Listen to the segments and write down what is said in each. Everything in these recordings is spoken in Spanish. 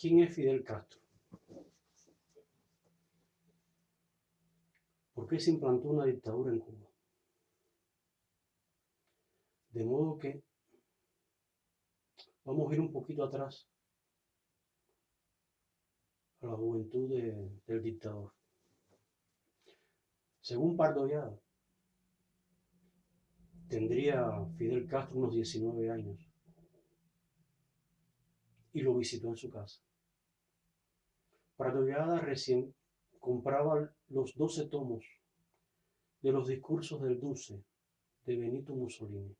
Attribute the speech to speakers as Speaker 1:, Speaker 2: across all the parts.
Speaker 1: ¿Quién es Fidel Castro? ¿Por qué se implantó una dictadura en Cuba? De modo que vamos a ir un poquito atrás a la juventud del dictador. Según Pardo Llada, tendría Fidel Castro unos 19 años y lo visitó en su casa. Pardo Llada recién compraba los 12 tomos de los discursos del Duce de Benito Mussolini.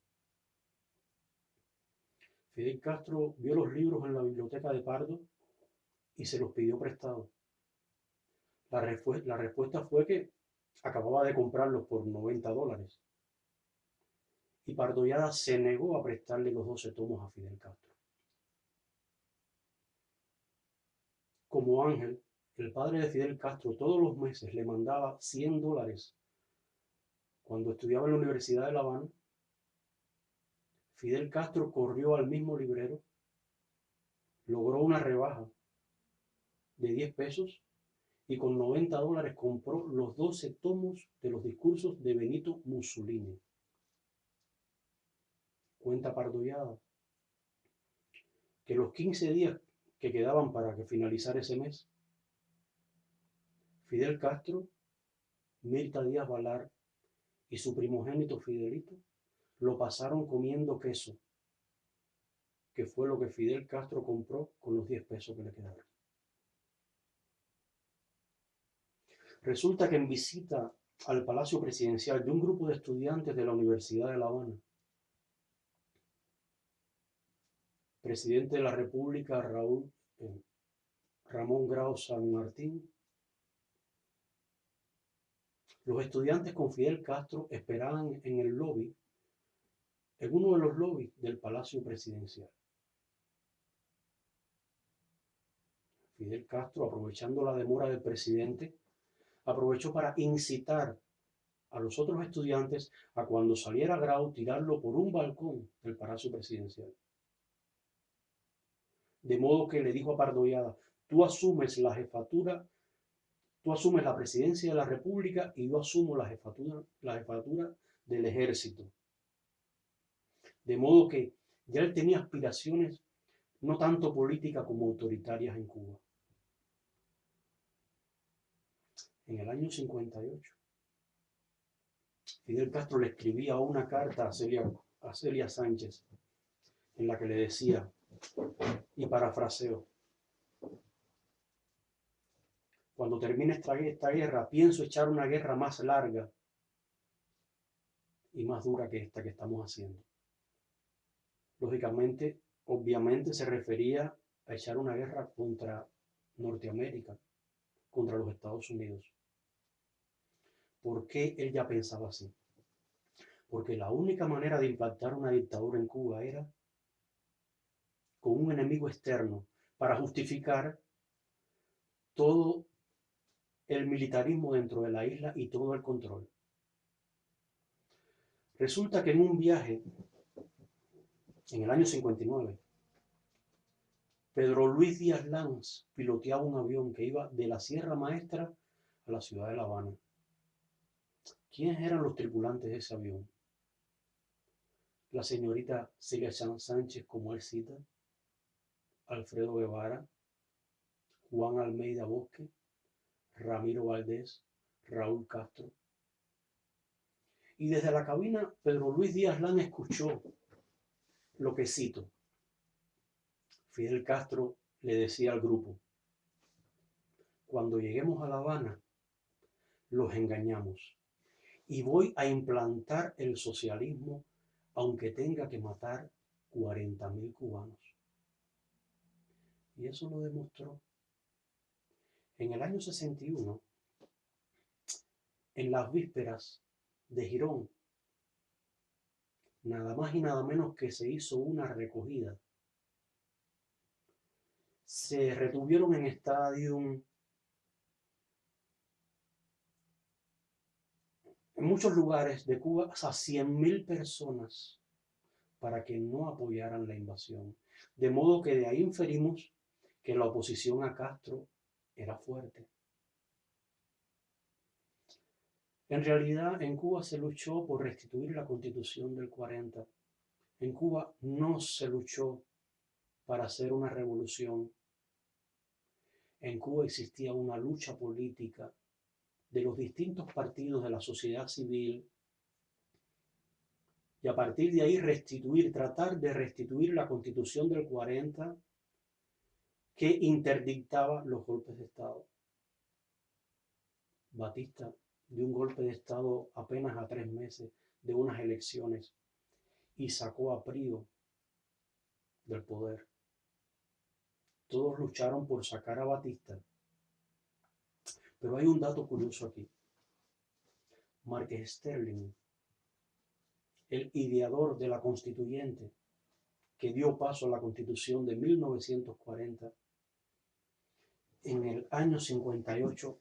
Speaker 1: Fidel Castro vio los libros en la biblioteca de Pardo y se los pidió prestados. La respuesta fue que acababa de comprarlos por $90. Y Pardo Llada se negó a prestarle los 12 tomos a Fidel Castro. Como Ángel, el padre de Fidel Castro, todos los meses le mandaba $100 cuando estudiaba en la Universidad de La Habana. Fidel Castro corrió al mismo librero, logró una rebaja de 10 pesos y con $90 compró los 12 tomos de los discursos de Benito Mussolini. Cuenta Pardo Llada que los 15 días que quedaban para que finalizara ese mes, Fidel Castro, Mirta Díaz Balart y su primogénito Fidelito lo pasaron comiendo queso, que fue lo que Fidel Castro compró con los 10 pesos que le quedaron. Resulta que en visita al Palacio Presidencial de un grupo de estudiantes de la Universidad de La Habana, presidente de la República Ramón Grau San Martín, los estudiantes con Fidel Castro esperaban en el lobby, en uno de los lobbies del Palacio Presidencial. Fidel Castro, aprovechando la demora del presidente, aprovechó para incitar a los otros estudiantes a cuando saliera Grau tirarlo por un balcón del Palacio Presidencial. De modo que le dijo a Pardo Llada: tú asumes la jefatura, tú asumes la presidencia de la República y yo asumo la jefatura del ejército. De modo que ya él tenía aspiraciones no tanto políticas como autoritarias en Cuba. En el año 58, Fidel Castro le escribía una carta a Celia Sánchez, en la que le decía, y parafraseo: cuando termine esta guerra, pienso echar una guerra más larga y más dura que esta que estamos haciendo. Lógicamente, obviamente se refería a echar una guerra contra Norteamérica, contra los Estados Unidos. ¿Por qué él ya pensaba así? Porque la única manera de implantar una dictadura en Cuba era con un enemigo externo para justificar todo el militarismo dentro de la isla y todo el control. Resulta que en un viaje, en el año 59, Pedro Luis Díaz Lanz piloteaba un avión que iba de la Sierra Maestra a la ciudad de La Habana. ¿Quiénes eran los tripulantes de ese avión? La señorita Celia Sánchez, como él cita, Alfredo Guevara, Juan Almeida Bosque, Ramiro Valdés, Raúl Castro. Y desde la cabina, Pedro Luis Díaz Lanz escuchó lo que cito. Fidel Castro le decía al grupo: cuando lleguemos a La Habana, los engañamos y voy a implantar el socialismo aunque tenga que matar 40.000 cubanos. Y eso lo demostró. En el año 61, en las vísperas de Girón, nada más y nada menos que se hizo una recogida. Se retuvieron en estadios, en muchos lugares de Cuba, a 100.000 personas para que no apoyaran la invasión. De modo que de ahí inferimos que la oposición a Castro era fuerte. En realidad, en Cuba se luchó por restituir la Constitución del 40. En Cuba no se luchó para hacer una revolución. En Cuba existía una lucha política de los distintos partidos de la sociedad civil y a partir de ahí tratar de restituir la Constitución del 40 que interdictaba los golpes de Estado. Batista dio un golpe de Estado apenas a 3 meses de unas elecciones y sacó a Prío del poder. Todos lucharon por sacar a Batista. Pero hay un dato curioso aquí. Márquez Sterling, el ideador de la constituyente que dio paso a la Constitución de 1940, en el año 58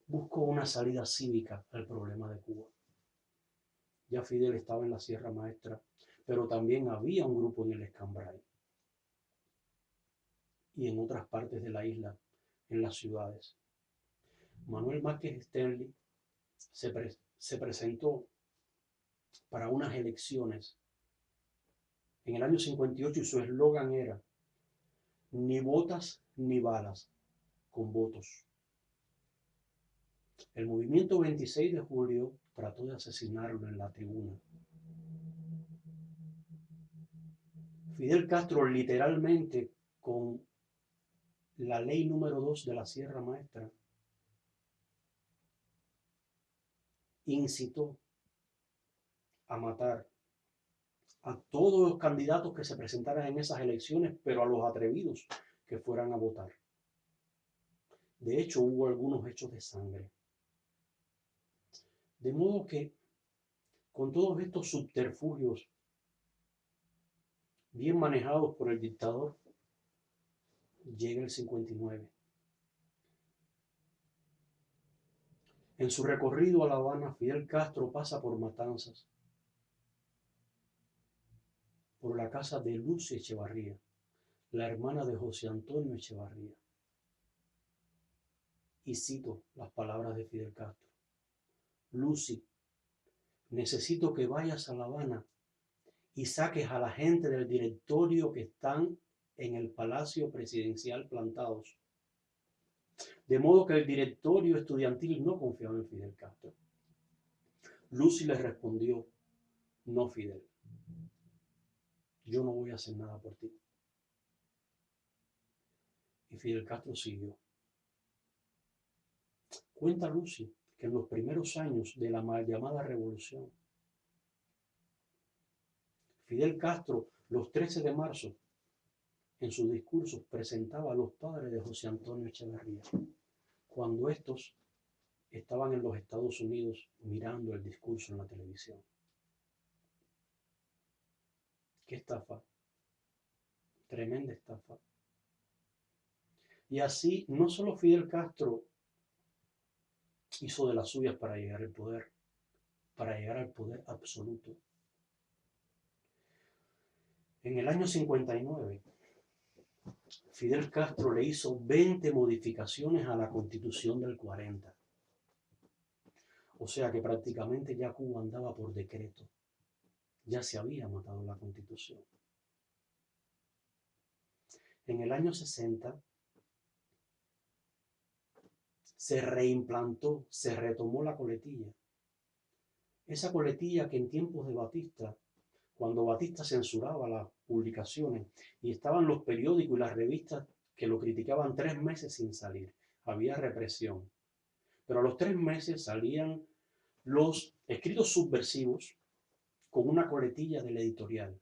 Speaker 1: buscó una salida cívica al problema de Cuba. Ya Fidel estaba en la Sierra Maestra, pero también había un grupo en el Escambray y en otras partes de la isla, en las ciudades. Manuel Márquez Sterling se presentó para unas elecciones en el año 58 y su eslogan era: ni botas ni balas, con votos. El movimiento 26 de julio trató de asesinarlo en la tribuna. Fidel Castro literalmente, con la ley número 2 de la Sierra Maestra, incitó a matar a todos los candidatos que se presentaran en esas elecciones, pero a los atrevidos que fueran a votar. De hecho, hubo algunos hechos de sangre. De modo que, con todos estos subterfugios bien manejados por el dictador, llega el 59. En su recorrido a La Habana, Fidel Castro pasa por Matanzas, por la casa de Lucy Echevarría, la hermana de José Antonio Echevarría. Y cito las palabras de Fidel Castro: Lucy, necesito que vayas a La Habana y saques a la gente del directorio que están en el Palacio Presidencial plantados. De modo que el directorio estudiantil no confiaba en Fidel Castro. Lucy le respondió: no, Fidel, yo no voy a hacer nada por ti. Y Fidel Castro siguió. Cuenta Lucy que en los primeros años de la mal llamada revolución, Fidel Castro, los 13 de marzo, en sus discursos presentaba a los padres de José Antonio Echevarría, cuando estos estaban en los Estados Unidos mirando el discurso en la televisión. ¡Qué estafa! Tremenda estafa. Y así, no solo Fidel Castro hizo de las suyas para llegar al poder absoluto. En el año 59, Fidel Castro le hizo 20 modificaciones a la Constitución del 40. O sea que prácticamente ya Cuba andaba por decreto. Ya se había matado la Constitución. En el año 60 se reimplantó, se retomó la coletilla. Esa coletilla que en tiempos de Batista, cuando Batista censuraba las publicaciones y estaban los periódicos y las revistas que lo criticaban 3 meses sin salir, había represión. Pero a los 3 meses salían los escritos subversivos con una coletilla del editorial: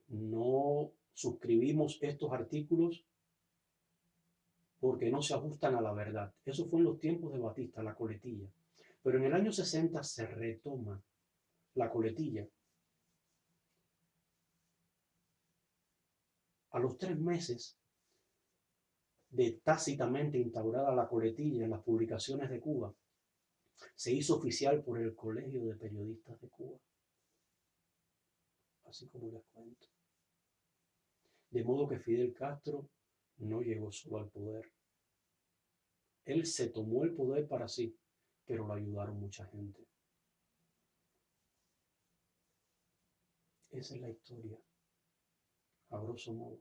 Speaker 1: no suscribimos estos artículos porque no se ajustan a la verdad. Eso fue en los tiempos de Batista, la coletilla. Pero en el año 60 se retoma la coletilla. A los 3 meses de tácitamente instaurada la coletilla en las publicaciones de Cuba, se hizo oficial por el Colegio de Periodistas de Cuba. Así como les cuento. De modo que Fidel Castro no llegó solo al poder. Él se tomó el poder para sí, pero lo ayudaron mucha gente. Esa es la historia, a grosso modo,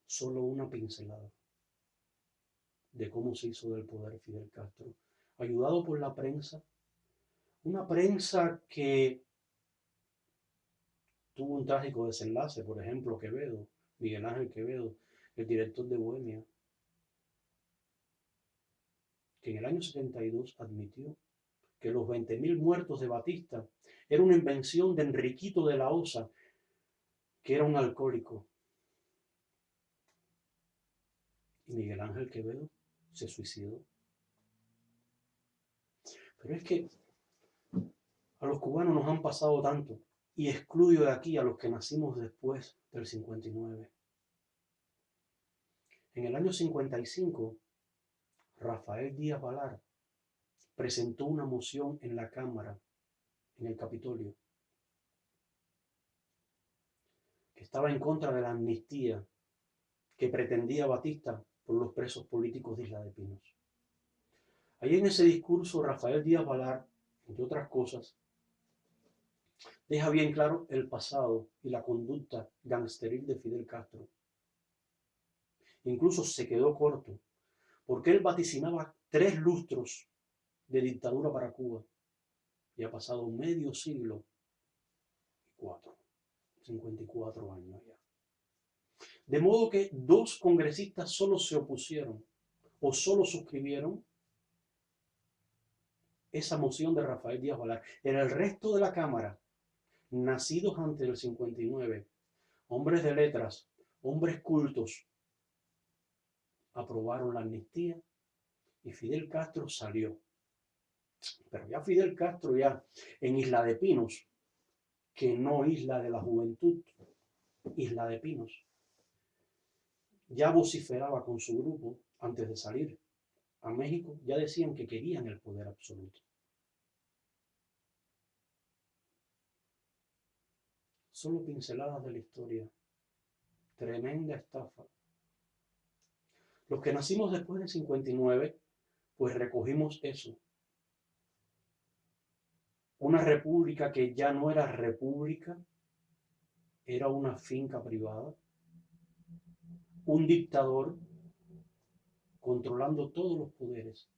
Speaker 1: solo una pincelada de cómo se hizo del poder Fidel Castro, ayudado por la prensa, una prensa que tuvo un trágico desenlace, por ejemplo, Quevedo, Miguel Ángel Quevedo, el director de Bohemia, que en el año 72 admitió que los 20.000 muertos de Batista era una invención de Enriquito de la Osa, que era un alcohólico. Y Miguel Ángel Quevedo se suicidó. Pero es que a los cubanos nos han pasado tanto, y excluyo de aquí a los que nacimos después del 59. En el año 55, Rafael Díaz Balar presentó una moción en la Cámara, en el Capitolio, que estaba en contra de la amnistía que pretendía Batista por los presos políticos de Isla de Pinos. Allí en ese discurso, Rafael Díaz Balar, entre otras cosas, deja bien claro el pasado y la conducta gangsteril de Fidel Castro. Incluso se quedó corto, porque él vaticinaba 3 lustros de dictadura para Cuba, y ha pasado medio siglo y 54 años ya. De modo que 2 congresistas solo se opusieron o solo suscribieron esa moción de Rafael Díaz Balar. En el resto de la Cámara, nacidos antes del 59, hombres de letras, hombres cultos, aprobaron la amnistía y Fidel Castro salió. Pero ya Fidel Castro ya en Isla de Pinos, que no Isla de la Juventud, Isla de Pinos, ya vociferaba con su grupo antes de salir a México, ya decían que querían el poder absoluto. Solo pinceladas de la historia. Tremenda estafa. Los que nacimos después del 59, pues recogimos eso. Una república que ya no era república, era una finca privada. Un dictador controlando todos los poderes.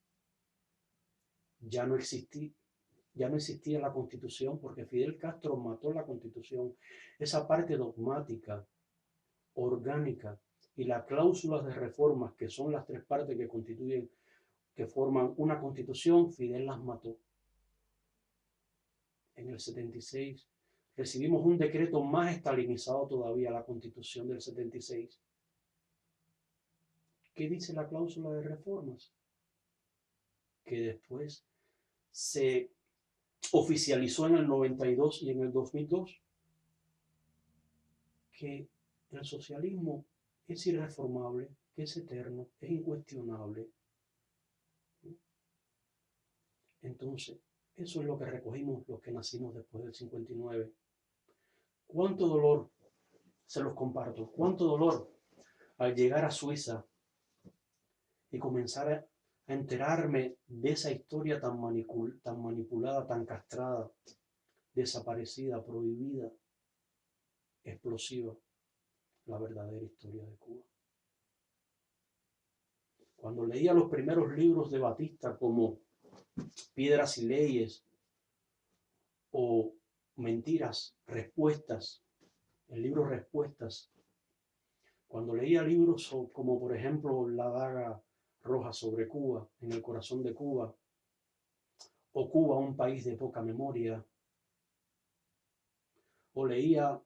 Speaker 1: Ya no existía la Constitución, porque Fidel Castro mató la Constitución. Esa parte dogmática, orgánica, y las cláusulas de reformas, que son las 3 partes que forman una Constitución, Fidel las mató. En el 76 recibimos un decreto más estalinizado todavía, la Constitución del 76. ¿Qué dice la cláusula de reformas? Que después se oficializó en el 92 y en el 2002, que el socialismo es irreformable, que es eterno, es incuestionable. Entonces, eso es lo que recogimos los que nacimos después del 59. ¿Cuánto dolor? Se los comparto. ¿Cuánto dolor al llegar a Suiza y comenzar a enterarme de esa historia tan manipulada, tan castrada, desaparecida, prohibida, explosiva, la verdadera historia de Cuba? Cuando leía los primeros libros de Batista, como Piedras y Leyes o Mentiras, Respuestas, el libro Respuestas, cuando leía libros como por ejemplo La daga roja sobre Cuba, En el corazón de Cuba, o Cuba, un país de poca memoria, o leía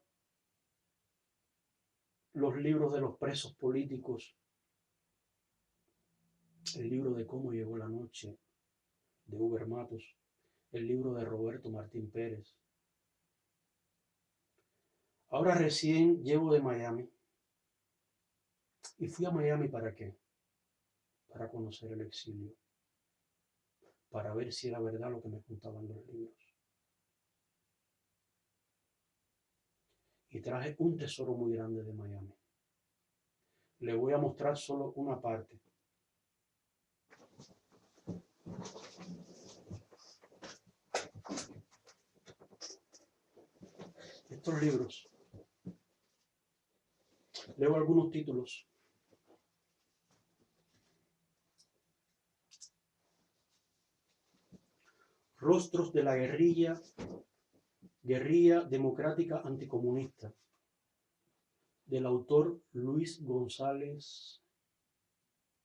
Speaker 1: los libros de los presos políticos, el libro de Cómo llegó la noche, de Huber Matos, el libro de Roberto Martín Pérez. Ahora recién llego de Miami. ¿Y fui a Miami para qué? Para conocer el exilio, para ver si era verdad lo que me contaban los libros. Y traje un tesoro muy grande de Miami. le voy a mostrar solo una parte. Estos libros, leo algunos títulos. Rostros de la guerrilla democrática anticomunista, del autor Luis González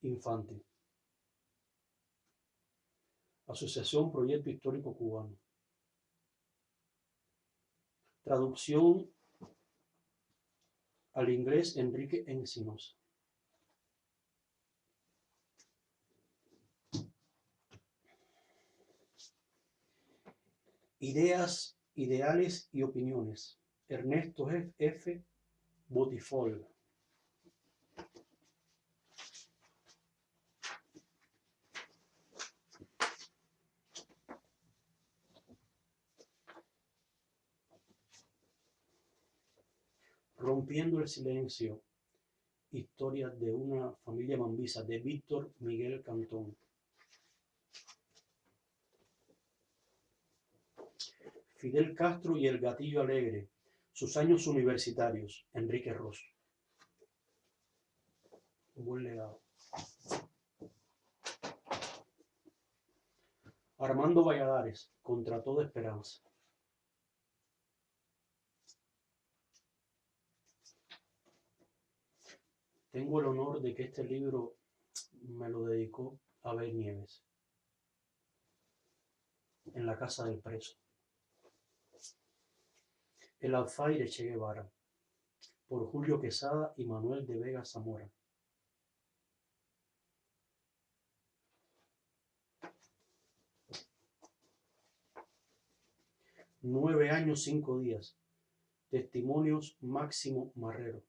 Speaker 1: Infante. Asociación Proyecto Histórico Cubano. Traducción al inglés Enrique Encinos. Ideas, ideales y opiniones. Ernesto F. Botifol. Rompiendo el silencio. Historia de una familia mambisa, de Víctor Miguel Cantón. Fidel Castro y el Gatillo Alegre. Sus años universitarios. Enrique Ross. Un buen legado. Armando Valladares. Contra toda esperanza. Tengo el honor de que este libro me lo dedicó Abel Nieves, en la casa del preso. El alfaire Che Guevara, por Julio Quesada y Manuel de Vega Zamora. Nueve años, 5 días. Testimonios Máximo Marrero,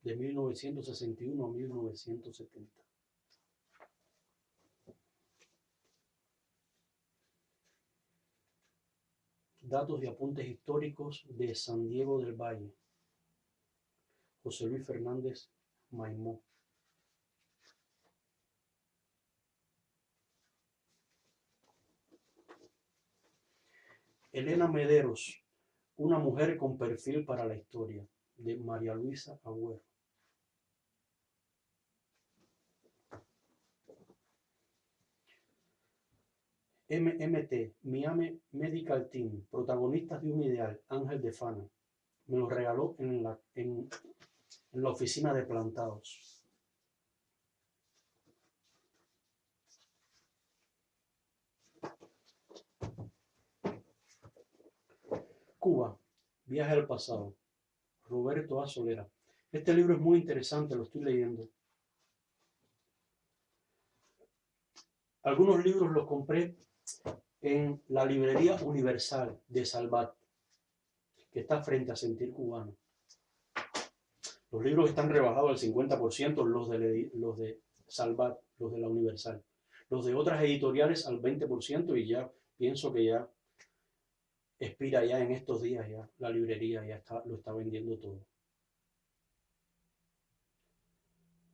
Speaker 1: de 1961 a 1970. Datos y apuntes históricos de San Diego del Valle. José Luis Fernández Maimó. Elena Mederos, una mujer con perfil para la historia, de María Luisa Agüero. MMT, Miami Medical Team, protagonistas de un ideal, Ángel de Fana. Me lo regaló en la oficina de Plantados. Cuba, viaje al pasado, Roberto A. Solera. Este libro es muy interesante, lo estoy leyendo. Algunos libros los compré en la librería Universal de Salvat, que está frente a Sentir Cubano. Los libros están rebajados al 50%, los de Salvat, los de la Universal. Los de otras editoriales al 20%, y ya pienso que ya expira ya en estos días, ya la librería ya lo está vendiendo todo.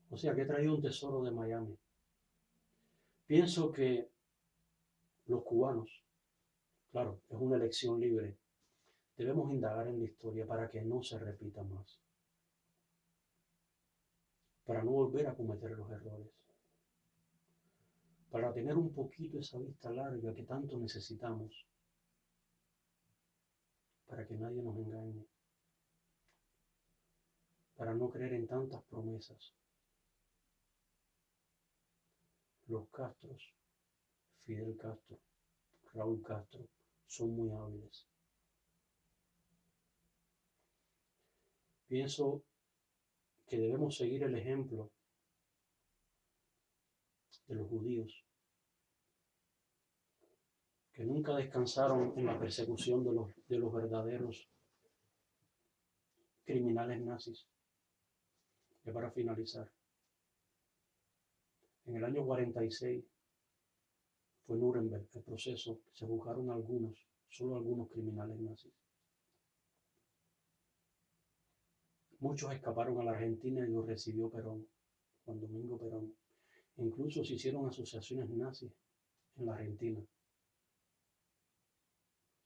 Speaker 1: O sea que he traído un tesoro de Miami. Pienso que los cubanos, claro, es una elección libre, debemos indagar en la historia para que no se repita más, para no volver a cometer los errores, para tener un poquito esa vista larga que tanto necesitamos, para que nadie nos engañe, para no creer en tantas promesas. Los Castros, Fidel Castro, Raúl Castro, son muy hábiles. Pienso que debemos seguir el ejemplo de los judíos, que nunca descansaron en la persecución de los verdaderos criminales nazis. Y para finalizar, en el año 46 fue Nuremberg el proceso, se juzgaron solo algunos criminales nazis. Muchos escaparon a la Argentina y los recibió Perón. Juan Domingo Perón. Incluso se hicieron asociaciones nazis en la Argentina.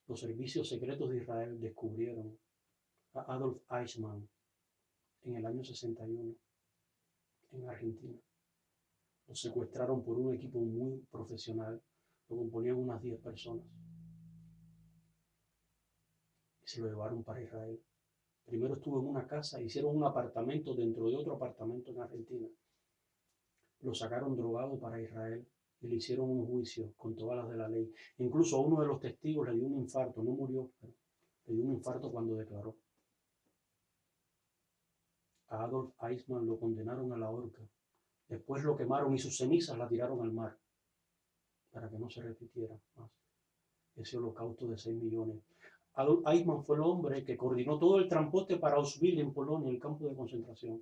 Speaker 1: Los servicios secretos de Israel descubrieron a Adolf Eichmann en el año 61 en Argentina. Lo secuestraron por un equipo muy profesional, lo componían unas 10 personas. Y se lo llevaron para Israel. Primero estuvo en una casa, hicieron un apartamento dentro de otro apartamento en Argentina. Lo sacaron drogado para Israel y le hicieron un juicio con todas las de la ley. Incluso a uno de los testigos le dio un infarto, no murió, pero le dio un infarto cuando declaró. A Adolf Eichmann lo condenaron a la horca. Después lo quemaron y sus cenizas la tiraron al mar para que no se repitiera más ese holocausto de 6 millones. Adolf Eichmann fue el hombre que coordinó todo el transporte para Auschwitz en Polonia, el campo de concentración.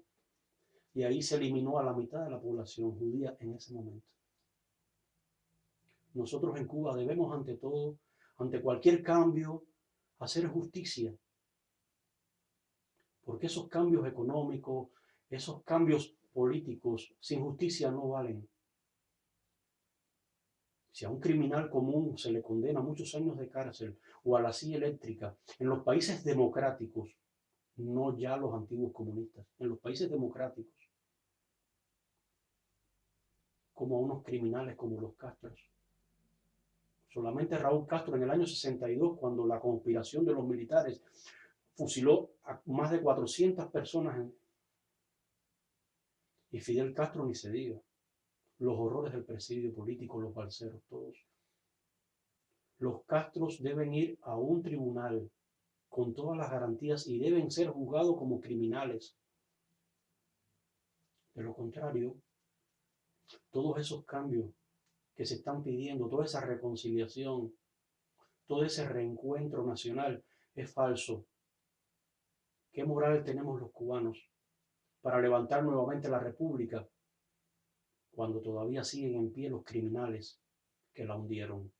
Speaker 1: Y ahí se eliminó a la mitad de la población judía en ese momento. Nosotros en Cuba debemos ante todo, ante cualquier cambio, hacer justicia. Porque esos cambios económicos, esos cambios políticos, sin justicia no valen. Si a un criminal común se le condena muchos años de cárcel o a la silla eléctrica, en los países democráticos, no ya los antiguos comunistas, en los países democráticos, como a unos criminales como los Castros. Solamente Raúl Castro en el año 62, cuando la conspiración de los militares fusiló a más de 400 personas, y Fidel Castro ni se diga. Los horrores del presidio político, los balseros, todos. Los Castros deben ir a un tribunal con todas las garantías y deben ser juzgados como criminales. De lo contrario, todos esos cambios que se están pidiendo, toda esa reconciliación, todo ese reencuentro nacional es falso. ¿Qué moral tenemos los cubanos para levantar nuevamente la República cuando todavía siguen en pie los criminales que la hundieron?